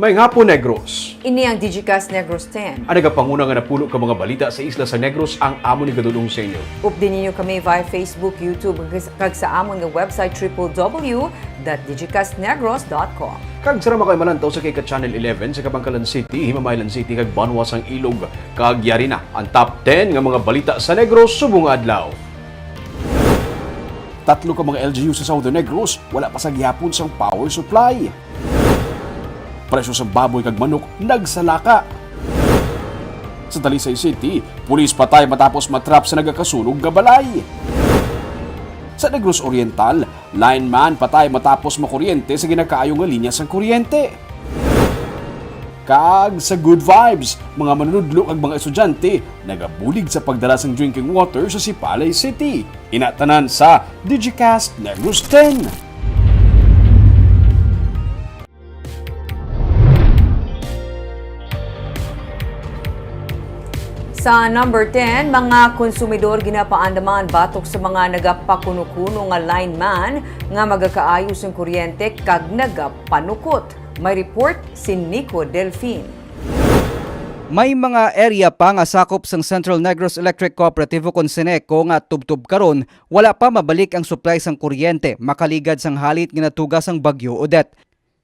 May hapon Negros. Ini ang Digicast Negros X. Ang nagapanguna nga napulo ka mga balita sa isla sa Negros ang amo ni gadulong sa inyo. Update ninyo kami via Facebook, YouTube, kag sa amon nga website www.digicastnegros.com. Kag sarama kayo malantaw sa kay Channel 11 sa Kabangkalan City, Himamaylan City, kag Banwas ang Ilog. Kag yari na ang top 10 nga mga balita sa Negros subong adlaw. Tatlo ka mga LGU sa Southern Negros, wala pa sa gihapon sang power supply. Presyo sa baboy kag manok nagsalaka. Sa Talisay City, pulis patay matapos matrap sa nagakasunog nga balay. Sa Negros Oriental, lineman patay matapos makuryente sa ginakaayo nga linya sang kuryente. Kag sa Good Vibes, mga manunudlo kag mga estudyante nagabulig sa pagdala sang drinking water sa Sipalay City. Inatanan sa Digicast Negros X. Sa number 10, mga konsumidor ginapaandaman batok sa mga nagapakuno-kuno nga lineman nga magakaayos ng kuryente kag nagapanukot. May report si Nico Delfin. May mga area pa nga sakop sang Central Negros Electric Cooperative o Seneco nga tubtub karon wala pa mabalik ang supply sang kuryente makaligad sang halit ginatugas ang bagyo Odette.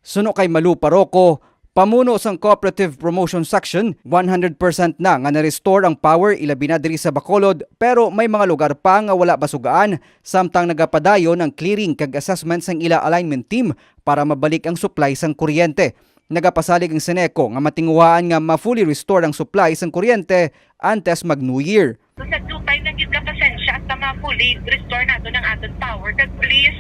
Suno kay Malu Paroko, pamuno sang Cooperative Promotion Section, 100% na nga na-restore ang power ilabi na diri sa Bacolod pero may mga lugar pa nga wala basugaan samtang nagapadayon ang clearing kag assessment sang ila alignment team para mabalik ang supply sang kuryente. Nagapasalig ang Seneco nga matinguhaan nga ma-fully restore ang supply sang kuryente antes mag New Year. So, sa dupay na gid ka pasensya at ma-fully restore nato ng aton power. Kag please,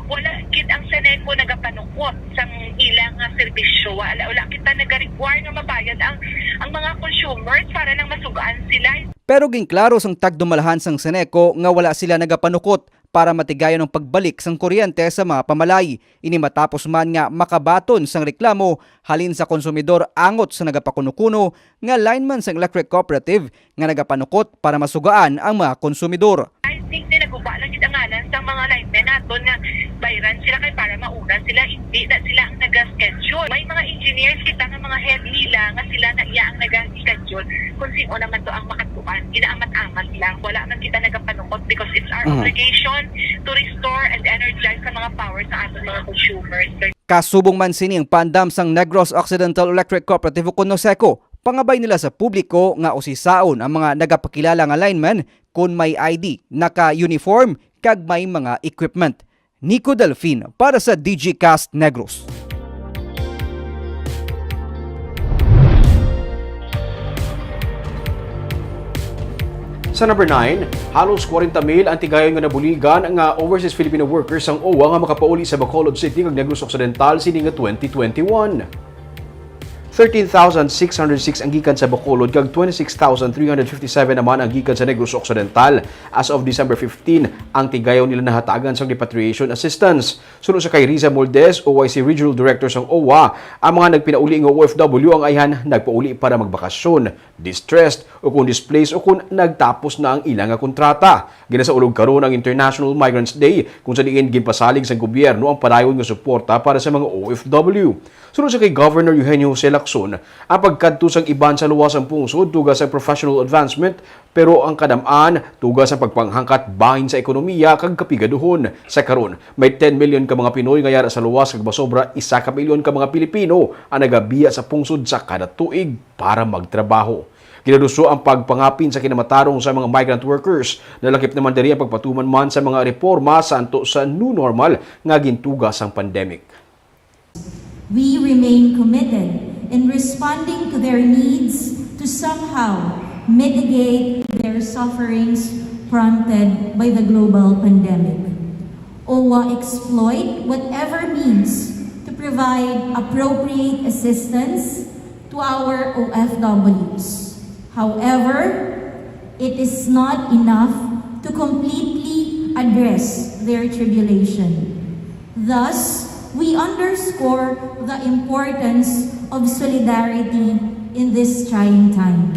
wala gid ang Seneco nagapanukot sang ilang serbisyo. Wala kita nag-require nga mabayad ang mga consumers para nang masugaan sila. Pero ginklaro sang tagdumalahan sang Seneco nga wala sila nagapanukot para matigayon ang pagbalik sang kuryente sa mga pamalay. Ini matapos man nga makabaton sang reklamo halin sa konsumidor angot sa nagapakuno-kuno nga lineman sang electric cooperative nga nagapanukot para masugaan ang mga konsumidor. I think na naguba lang ang ngalan sa mga linemen naton nga bayran sila kay para mauna sila, hindi na sila ang nag-schedule. May mga engineers kita nga mga head nila nga sila na iya ang nag-schedule kung sino naman to ang makatuan. Ginaamat-amat lang. Wala man kita nagapanukot because it's our obligation to restore and energize sa mga power sa ating mga consumers. Kasubong man sining pandam sang Negros Occidental Electric Cooperative o Seco, pangabay nila sa publiko nga usisaon ang mga nagapakilala nga lineman kung may ID, naka-uniform, kag may mga equipment. Nico Delfin para sa Digicast Negros. Sa number 9, halos 40,000 ang tigayon nga nabuligan nga overseas Filipino workers ang OWA nga makapauli sa Bacolod City kag Negros Occidental sini nga 2021. 13,606 ang gikan sa Bacolod kag 26,357 naman ang gikan sa Negros Occidental. As of December 15, ang tigayon nila nahatagan sa repatriation assistance. Sunod sa kay Riza Moldes, OIC Regional Director sang OWA, ang mga nagpinauli nga OFW ang ayhan nagpauli para magbakasyon, distressed o kung displaced o kung nagtapos na ang ilang nga kontrata. Ginasaulog karon ang International Migrants Day kung sa diin ginpasalig sa gobyerno ang padayon nga suporta para sa mga OFW. Sunod sa kay Governor Eugenio Jose Lacson, ang pagkadto sang iban sa luwas ang pungsod tugas sa professional advancement pero ang kadamaan tugas sa pagpanghangkat bahin sa ekonomiya kag kapigaduhon. Sa karon, may 10 million ka mga Pinoy nga yara sa luwas kag basobra 1 ka milyon ka mga Pilipino ang nagabiya sa pungsod sa kada tuig para magtrabaho. Ginaduso ang pagpangapin sa kinamatarong sa mga migrant workers. Nalakip naman diri ang pagpatuman man sa mga reforma santo sa new normal nga gintugas ang pandemic. We remain committed in responding to their needs to somehow mitigate their sufferings prompted by the global pandemic. OWA exploit whatever means to provide appropriate assistance to our OFWs. However, it is not enough to completely address their tribulation. Thus, we underscore the importance of solidarity in this trying time.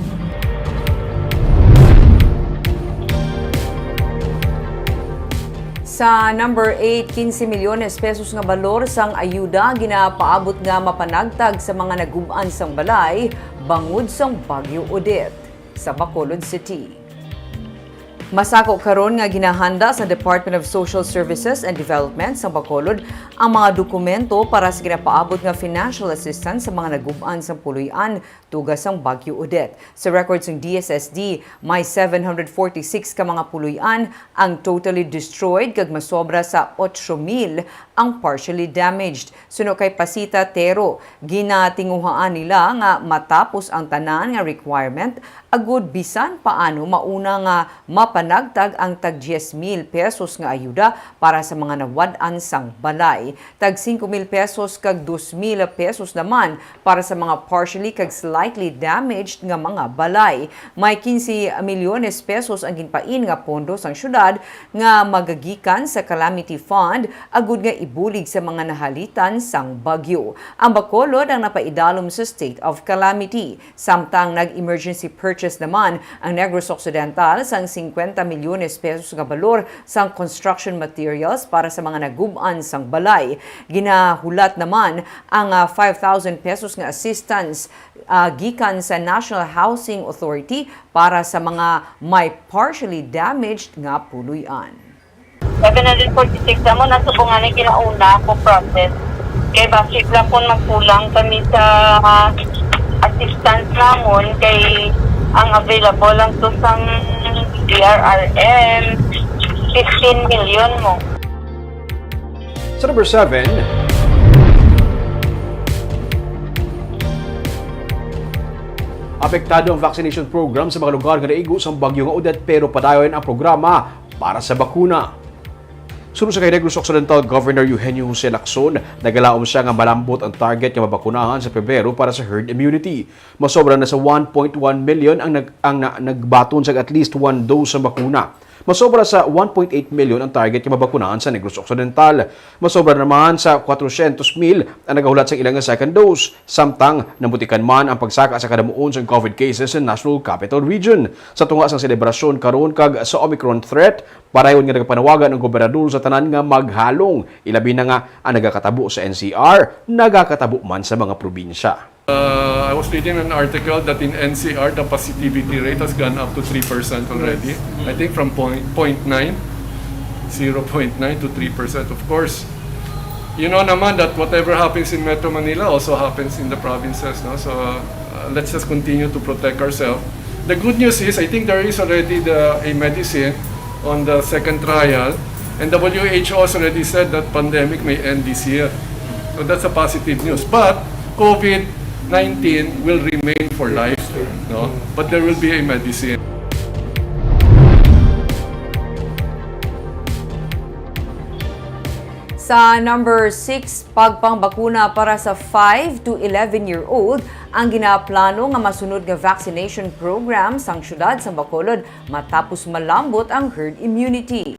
Sa number 8, 15 milyones pesos nga balor sang ayuda ginapaabot nga mapanagtag sa mga nagub-an sang balay bangod sang Bagyo Odette sa Bacolod City. Masako karon nga ginahanda sa Department of Social Services and Development sa Bacolod ang mga dokumento para sa ginapaabot nga financial assistance sa mga nagub-an sa puluyan tugas ang Bagyo Odette. Sa records ng DSSD, may 746 ka mga puluyan ang totally destroyed kag masobra sa 8,000 ang partially damaged. Suno kay Pasita Tero, ginatinguhaan nila nga matapos ang tanan nga requirement agud bisan paano mauna nga mapanagtag ang tag 10,000 pesos nga ayuda para sa mga nawad-an sang balay. Tag 5,000 pesos kag 2,000 pesos naman para sa mga partially kag slightly damaged nga mga balay. May 15 milyones pesos ang ginpain nga pondo sang syudad nga magagikan sa Calamity Fund agud nga ibulig sa mga nahalitan sang bagyo. Ang Bacolod ang napaidalom sa state of calamity. Samtang nag-emergency purchase naman ang Negros Occidental sang 50 milyones pesos nga balor sang construction materials para sa mga nagub-an sang balay. Ginahulat naman ang 5,000 pesos nga assistance gikan sa National Housing Authority para sa mga may partially damaged nga puluyan. 746 mo nasubukan na kinauna ko process. Kay basik lang po magkulang kami sa assistance namon kay ang available lang to sang DRRM 15 million mo. Sa number 7, apektado ang vaccination program sa mga lugar nga naigo sa Bagyo nga Odette pero padayon ang programa para sa bakuna. Sunod sa kay Negros Occidental Governor Eugenio Jose Lacson, nagalaom siya nga malambot ang target nga mabakunahan sa Pebrero para sa herd immunity. Masobra na sa 1.1 million ang nagbaton sa at least 1 dose sa bakuna. Masobra sa 1.8 million ang target nga mabakunahan sa Negros Occidental. Masobra naman sa 400,000 ang nagahulat sa ilang second dose. Samtang nambutikan man ang pagsaka sa kadamuon sa COVID cases sa National Capital Region. Sa tunga sa selebrasyon karon kag sa Omicron threat, parayon nga nagpanawagan ng gobernador sa tanan nga maghalong. Ilabi na nga ang nagakatabo sa NCR, nagakatabo man sa mga probinsya. I was reading an article that in NCR, the positivity rate has gone up to 3% already. I think from 0.9 to 3%. Of course, you know naman that whatever happens in Metro Manila also happens in the provinces. No? So let's just continue to protect ourselves. The good news is, I think there is already a medicine on the second trial. And WHO has already said that pandemic may end this year. So that's a positive news. But COVID-19 will remain for life, no? But there will be a medicine. Sa number 6, pagpangbakuna para sa 5 to 11-year-old ang ginaplano nga masunod nga vaccination program sang syudad sa Bacolod matapos malambot ang herd immunity.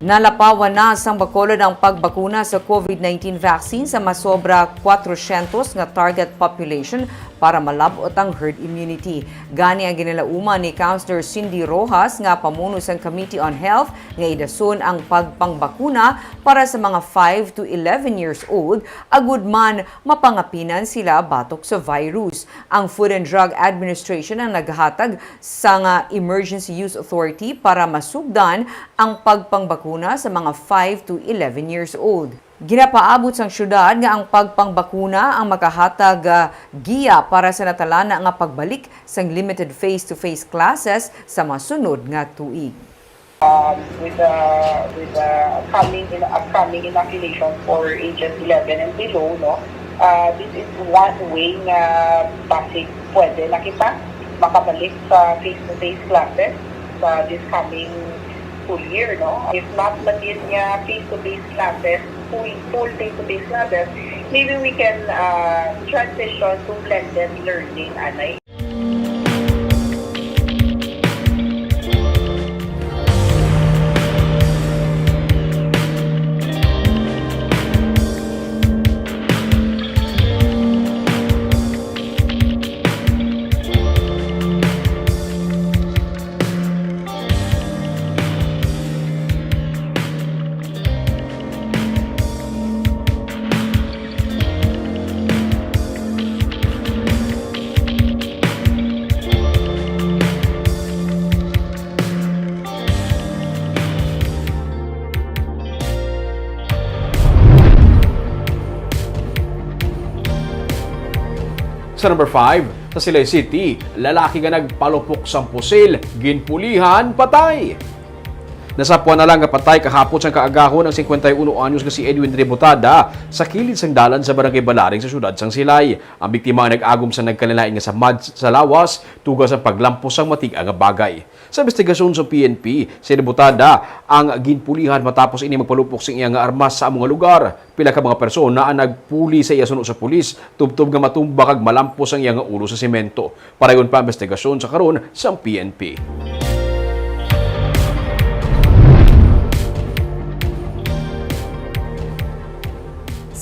Nalapawan na sang Bacolod ang pagbakuna sa COVID-19 vaccine sa masobra 400 nga target population para malabot ang herd immunity. Gani ang ginalauman ni Councilor Cindy Rojas nga pamuno sang Committee on Health nga idason ang pagpangbakuna para sa mga 5 to 11 years old agud man mapangapinan sila batok sa virus. Ang Food and Drug Administration ang naghatag sa nga Emergency Use Authority para masugdan ang pagpangbakuna sa mga 5 to 11 years old. Ginapaabot sang syudad nga ang pagpangbakuna ang makahatag giya para sa natalana nga pagbalik sang limited face-to-face classes sa masunod nga tuig. With the upcoming inoculation for ages 11 and below, no, this is one way na basic pwede na kita makabalik sa face-to-face classes sa this coming school year, no. If not magin nga face-to-face classes, full face-to-face classes, maybe we can transition to blended learning, anay. Sa number 5, sa Silay City, lalaki nga nagpalupok sang pusil, ginpulihan, patay. Nasapuan na lang nga patay kahapon sa kaagahon ang 51 anyos nga si Edwin Rebutada sa kilid sang dalan sa Barangay Balaring sa syudad sang Silay. Ang biktima ang nag-agom sa nagkalilain nga sa mud sa lawas, tugas ang paglampos sang matig nga bagay. Sa investigasyon sa PNP, si Rebutada ang ginpulihan matapos ini magpalupok sa iya nga armas sa among lugar. Pila ka mga persona ang nagpuli sa iya suno sa pulis, tubtob nga matumba kag malampos ang iya nga ulo sa semento. Parayon pa investigasyon sa karon sa PNP.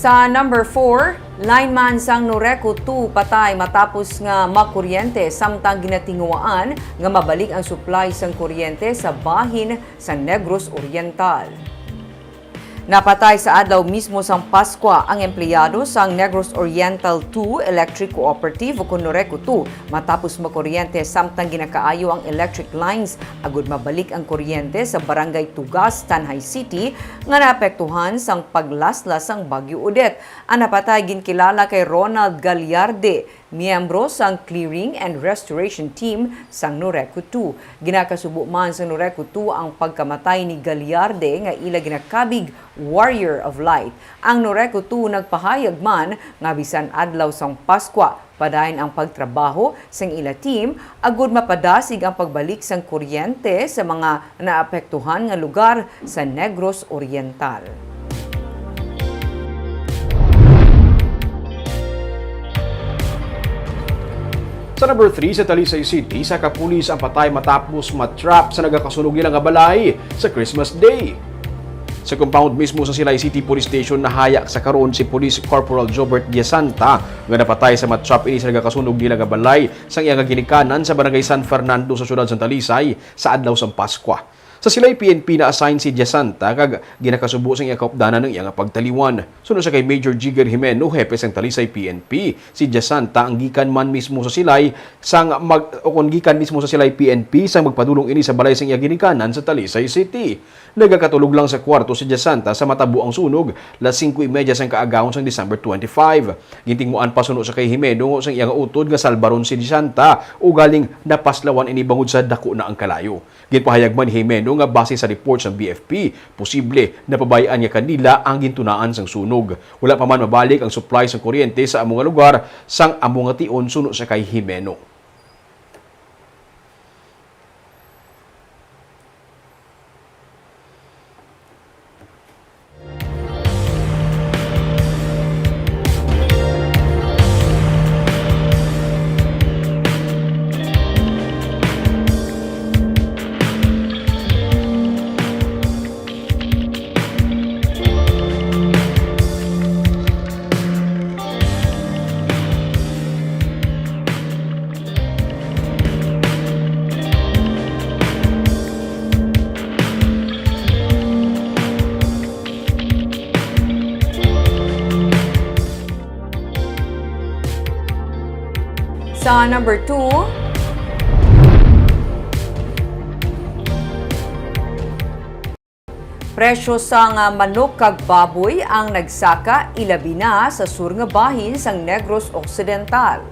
Sa number 4, lineman sang Noreco 2 patay matapos nga makuryente samtang ginatinguaan nga mabalik ang supply sang kuryente sa bahin sa Negros Oriental. Napatay sa adlaw mismo sang Pasko ang empleyado sang Negros Oriental 2 Electric Cooperative o Noreco 2 matapos makuryente samtang ginakaayo ang electric lines agud mabalik ang kuryente sa Barangay Tugas, Tanay City nga naapektuhan sang paglaslas sang Bagyo Odette. Ang napatay ginkilala kay Ronald Gagliarde, miyembro sang Clearing and Restoration Team sang Noreco 2. Ginakasubo man sa Noreco 2 ang pagkamatay ni Gagliarde nga ila ginakabig Warrior of Light. Ang Noreco 2 nagpahayag man nga bisan adlaw sang Pasko padayon ang pagtrabaho sang ila team agud mapadasig ang pagbalik sang kuryente sa mga naapektuhan nga lugar sa Negros Oriental. Sa number 3, sa Talisay City, sa kapulis ang patay matapos matrap sa nagakasunog nilang balay sa Christmas Day. Sa compound mismo sa Silay City Police Station nahayak sa karon si Police Corporal Jobert Diasanta nga napatay sa matrap ini sa nagakasunog nilang balay sang iya nga ginikanan sa Barangay San Fernando sa syudad sa Talisay sa adlaw sang Pasko. Sa Silay PNP na assign si Diasanta kag ginakasubo sang iya kaupdanan ng iya nga pagtaliwan. Sunod sa kay Major Jigger Jimeno, hepe sang Talisay PNP, si Diasanta ang gikan man mismo sa Silay sang gikan mismo sa Silay PNP sang magpadulong ini sa balay sang iya ginikanan sa Talisay City. Nagakatulog lang sa kwarto si Diasanta sa matabo ang sunog las 5:30 sang kaagahon sang December 25. Gintingmuan pa sunod sa kay Jimeno sang iya nga utod nga salbaron si Diasanta o galing napaslawan ini bangod sa dako na ang kalayo. Ginpahayag man ni Jimeno nga base sa report sa BFP, posible na pabayaan niya kanila ang gintunaan sang sunog. Wala pa man mabalik ang supply sa kuryente sa among lugar sang among tion suno sa kay Jimeno. Sa number 2, presyo sang manok kag baboy ang nagsaka ilabi na sa sur nga bahin sang Negros Occidental.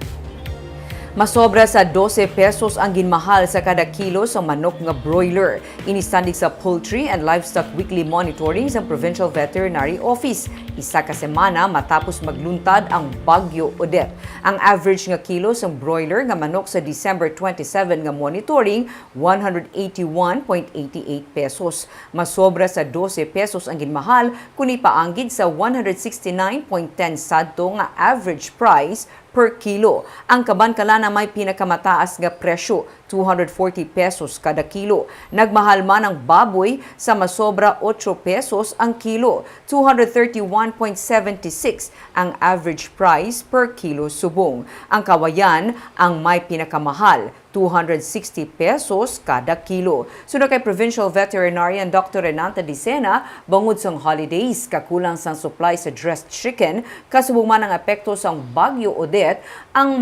Masobra sa 12 pesos ang ginmahal sa kada kilo sa manok nga broiler. Inistandig sa Poultry and Livestock Weekly Monitoring sa Provincial Veterinary Office. Isa ka semana matapos magluntad ang Bagyo Odette. Ang average nga kilo sa broiler nga manok sa December 27 nga monitoring, 181.88 pesos. Masobra sa 12 pesos ang ginmahal kung ipaanggid sa 169.10 sadto nga average price per kilo. Ang kaban-kalana may pinakamataas nga presyo, 240 pesos kada kilo. Nagmahal man ang baboy sa masobra 8 pesos ang kilo, 231.76 ang average price per kilo subong. Ang kawayan ang may pinakamahal, 260 pesos kada kilo. Sunod kay Provincial Veterinarian Dr. Renata Dicena, bangod sang holidays, kakulang sang supply sa dressed chicken, kasubong man ang epekto sang Bagyo Odette, ang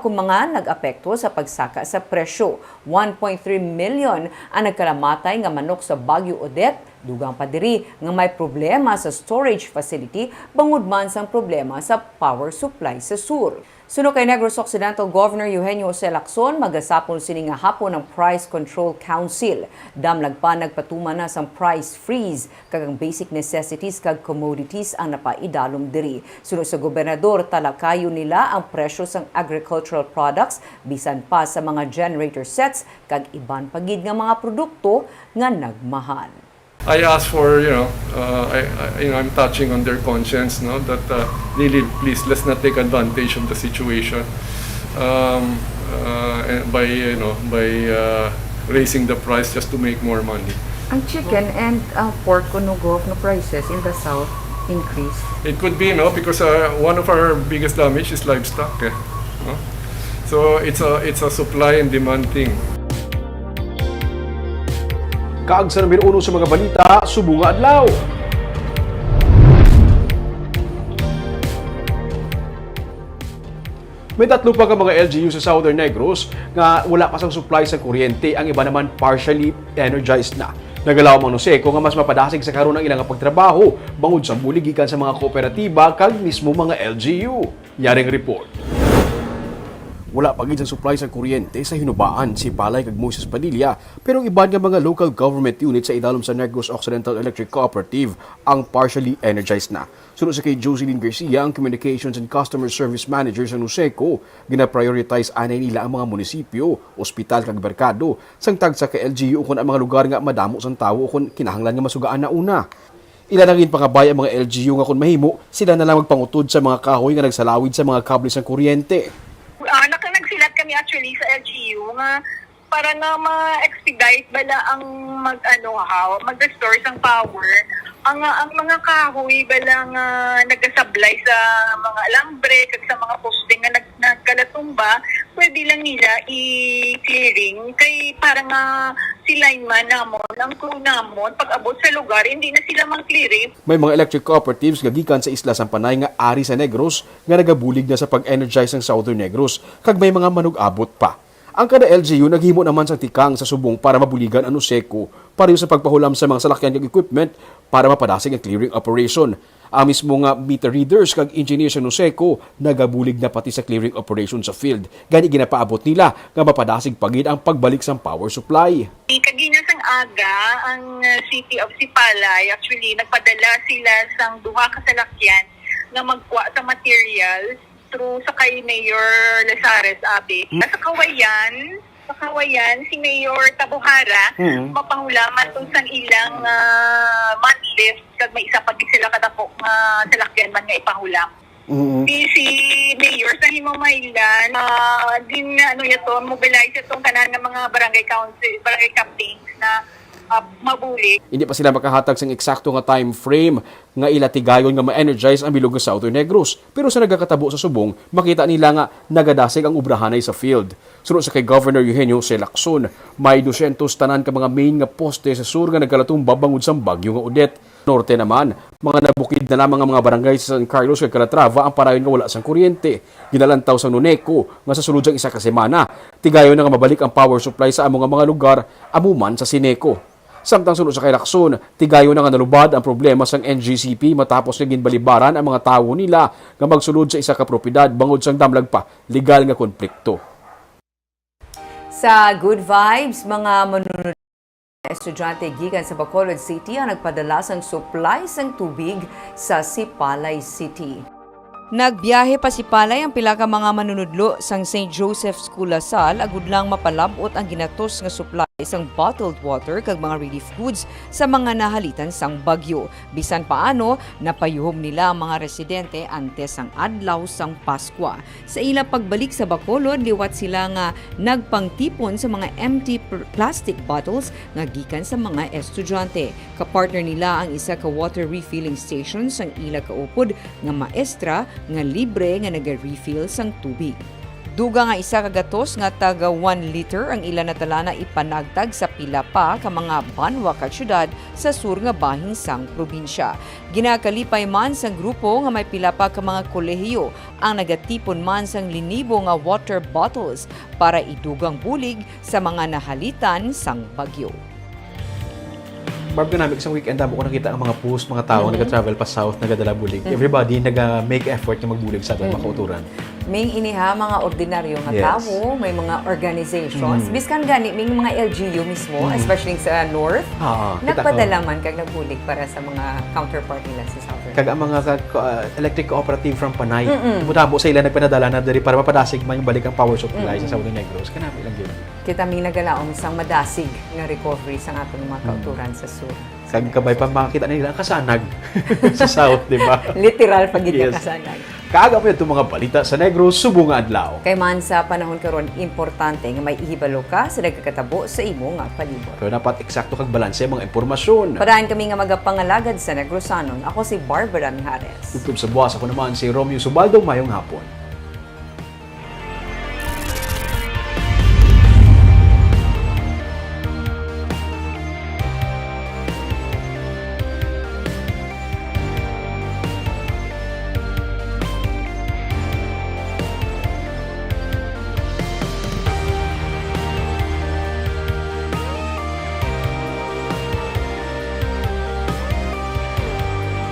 kung mga nag-apekto sa pagsaka sa presyo. 1.3 million ang nagkalamatay nga manok sa Bagyo Odette Dugang pa diri nga may problema sa storage facility bangod man sang problema sa power supply sa sur. Suno kay Negros Occidental Governor Eugenio Jose Lacson, magasapon sini nga hapon ang Price Control Council. Damlag pa nagpatuman na sang price freeze kag ang basic necessities kag commodities ang napaidalom diri. Suno sa gobernador, talakayo nila ang presyo sang agricultural products bisan pa sa mga generator sets kag iban pagid nga mga produkto nga nagmahal. I ask for, I'm touching on their conscience, no, that really, please, let's not take advantage of the situation by raising the price just to make more money. Ang chicken and pork no go up no prices in the south increase. It could be, because one of our biggest damage is livestock. No? So it's a supply and demand thing. Kaag sa numero 1 sa mga balita, subunga adlaw. May tatlo pa ka mga LGU sa Southern Negros nga wala pa sang supply sa kuryente, ang iba naman partially energized na. Nagalaw ang Nuseco nga mas mapadasig sa karon ang ilang pagtrabaho bangod sa buligikan sa mga kooperatiba kag mismo mga LGU. Yaring report. Wala pa gid sa supply sa kuryente sa hinubaan si Palay kag Moses Padilla, pero ang iban nga mga local government unit sa idalom sa Negros Occidental Electric Cooperative ang partially energized na. Sunod sa kay Jocelyn Garcia, ang Communications and Customer Service Manager sa Nuseco, gina-prioritize anay nila ang mga munisipyo, ospital kag merkado, sang tagsa kay LGU kung ang mga lugar nga madamo sang tawo kung kinahanglan nga masugaan na una. Ilan ang pangabay ang mga LGU nga kung mahimo, sila na lang magpangutod sa mga kahoy nga nagsalawid sa mga kable sang kuryente. Nagsilat kami actually sa LGU nga para na ma-expedite bala ang mag-restore sang power. Ang mga kahoy bala nga nagasablay sa mga alambre kag sa mga poste nga nagkalatumba, pwede lang nila i-clearing kay para nga si lineman namon, ang crew namon, pag abot sa lugar, hindi na sila mang-clearing. May mga electric cooperatives gagikan sa Isla Sampanay nga ari sa Negros nga nagabulig na sa pag-energize ng Southern Negros kag may mga manug-abot pa. Ang kada LGU naghimo naman sa tikang sa subong para mabuligan ang Nuseco pareho sa pagpahulam sa mga salakyan kag equipment para mapadasig ang clearing operation. Ang mismo nga meter readers kag engineers sa Nuseco nagabulig na pati sa clearing operation sa field. Gani ginapaabot nila nga mapadasig pagid ang pagbalik sa power supply. Kaginas ang aga, ang City of Sipalay, actually nagpadala sila sang duha ka salakyan nga magkuha sa materials through sa kay Mayor Lazares Abe. Sa Kawayan, si Mayor Tabuhara, mapahulaman tong sang ilang month lift kag may isa pa din sila kadako nga salakyan man nga ipahulam. Si Mayor sa Himamaylan, din mobilize itong kanan ng mga barangay council, barangay captains na mabulig. Hindi pa sila makahatag sang eksakto nga time frame nga ilatigayon nga ma-energize ang bilog sa Southern Negros. Pero sa nagakatabo sa subong, makita nila nga nagadasig ang obrahanay sa field. Sunod sa kay Governor Eugenio Jose Lacson, may 200 tanan ka mga main nga poste sa sur nga nagkalatumba bangod sa bagyo nga Odette. Norte naman, mga nabukid na lamang ang mga barangay sa San Carlos kag Calatrava ang parayon nga wala sang kuryente. Ginalantaw sa Nuneco nga sa sulod sang isa ka semana, tigayon na nga mabalik ang power supply sa among mga lugar amuman sa Sineco. Samtang sunod sa kay Lacson, tigayon na nga nalubad ang problema sang NGCP matapos nga ginbalibaran ang mga tawo nila nga magsulod sa isa ka propiedad bangod sang damlag pa legal nga konflikto. Sa Good Vibes, mga manunod estudyante gikan sa Bacolod City ang nagpadala sang supply sang tubig sa Sipalay City. Nagbiyahe pa si Palay ang pila ka mga manunudlo sang St. Joseph School Lasal agud lang mapalabot ang ginatos nga supply sang bottled water kag mga relief goods sa mga nahalitan sang bagyo. Bisan paano, napayuhom nila ang mga residente antes sang adlaw sang Paskwa. Sa ila pagbalik sa Bacolod, liwat sila nga nagpangtipon sa mga empty plastic bottles nga gikan sa mga estudyante. Kapartner nila ang isa ka water refilling station sang ila kaupod nga maestra nga libre nga naga-refill sang tubig. Duga nga isa ka gatos nga taga 1 liter ang ila natalana ipanagtag sa pila pa ka mga banwa ka syudad sa sur nga bahin sang probinsya. Ginakalipay man sang grupo nga may pila pa ka mga kolehiyo ang nagatipon man sang linibo nga water bottles para idugang bulig sa mga nahalitan sang bagyo. Barb namin isang weekend damo ko nakita ang mga post, mga tao nag-travel pa south, nagadala bulig. Everybody nag-make effort na magbulig sa ating makauturan. May iniha mga ordinaryo nga Yes. tao, may mga organizations, biskan gani may mga LGU mismo, especially sa north, Kita nagpadala man kag nagbulig para sa mga counterpart nila sa southern. Kag ang mga electric cooperative from Panay, mutabo sa ila nagpanadala na diri para mapadasig man yung balik ang power supply sa Southern Negros. Kanami lang yun. Kita may nagalaom sang madasig nga recovery sa atong mga kauturan sa sur. Kag kabay pa makita nila ang kasanag sa south, di ba? Literal pagid Yes. kasanag. Kaaga po itong mga balita sa Negros, subong nga adlaw. Kay man sa panahon karon importante nga may ihibalo ka sa nagkakatabo sa imo nga palibot. Pero dapat eksakto kag balanse mga impormasyon. Padayon kami nga magapangalagad sa Negrosanon. Ako si Barbara Mijares. Tutob sa buwas ako naman si Romeo Subaldo, mayong hapon.